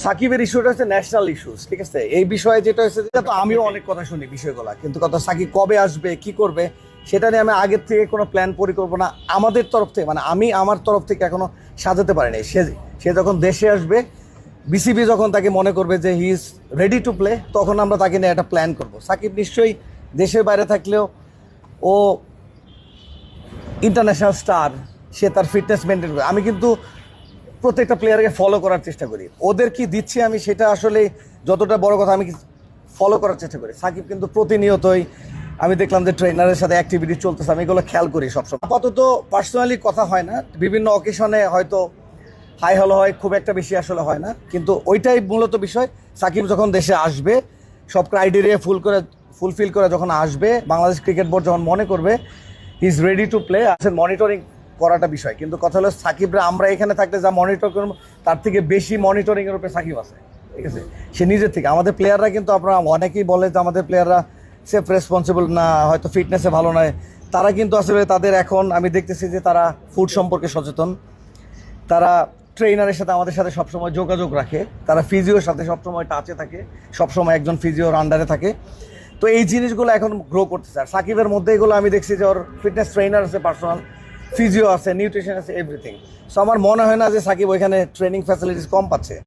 সাকিবের ইস্যুটা হচ্ছে ন্যাশনাল ইস্যুস, ঠিক আছে। এই বিষয়ে যেটা হচ্ছে, যেটা তো আমিও অনেক কথা শুনি বিষয়গুলো, কিন্তু কথা সাকিব কবে আসবে, কি করবে, সেটা নিয়ে আমি আগের থেকে কোনো প্ল্যান পরিকল্পনা আমাদের তরফ থেকে, মানে আমি আমার তরফ থেকে এখনো সাজাতে পারিনি। সে সে যখন দেশে আসবে, বিসিবি যখন তাকে মনে করবে যে he is ready to play, তখন আমরা তাকে নিয়ে একটা প্ল্যান করব। সাকিব নিশ্চয়ই দেশের বাইরে থাকলেও ও ইন্টারন্যাশনাল স্টার, সে তার ফিটনেস মেনটেন করে। আমি কিন্তু প্রত্যেকটা প্লেয়ারকে ফলো করার চেষ্টা করি, ওদের কি দিচ্ছে আমি সেটা আসলে যতটা বড় কথা, আমি ফলো করার চেষ্টা করি। সাকিব কিন্তু প্রতিনিয়তই আমি দেখলাম যে ট্রেনারের সাথে অ্যাক্টিভিটি চলতেছে, আমি এগুলো খেয়াল করি সবসময়। আপাতত পার্সোনালি কথা হয় না, বিভিন্ন অকেশনে হয়তো হাই হলো হয়, খুব একটা বেশি আসলে হয় না, কিন্তু ওইটাই মূলত বিষয়। সাকিব যখন দেশে আসবে, সব ক্রাইটেরিয়া ফুলফিল করে যখন আসবে, বাংলাদেশ ক্রিকেট বোর্ড যখন মনে করবে he is ready to play, আসলে মনিটরিং করাটা বিষয়। কিন্তু কথা হলো সাকিবরা আমরা এখানে থাকলে যা মনিটর করবো, তার থেকে বেশি মনিটরিংয়ের উপরে সাকিব আছে, ঠিক আছে। সে নিজের থেকে, আমাদের প্লেয়াররা কিন্তু আপনারা অনেকেই বলে যে আমাদের প্লেয়াররা সেফ রেসপন্সিবল না, হয়তো ফিটনেসে ভালো নয়, তারা কিন্তু আসলে তাদের এখন আমি দেখতেছি যে তারা ফুড সম্পর্কে সচেতন, তারা ট্রেনারের সাথে আমাদের সাথে সবসময় যোগাযোগ রাখে, তারা ফিজিওর সাথে সবসময় টাচে থাকে, সবসময় একজন ফিজিওর আন্ডারে থাকে। তো এই জিনিসগুলো এখন গ্রো করতেছে। আর সাকিবের মধ্যে এগুলো আমি দেখছি যে ওর ফিটনেস ট্রেনার আছে, পার্সোনাল ফিজিও আছে, নিউট্রিশন আছে, এভরিথিং। সো আমার মনে হয় না যে সাকিব ওইখানে ট্রেনিং ফ্যাসিলিটিস কম পাচ্ছে।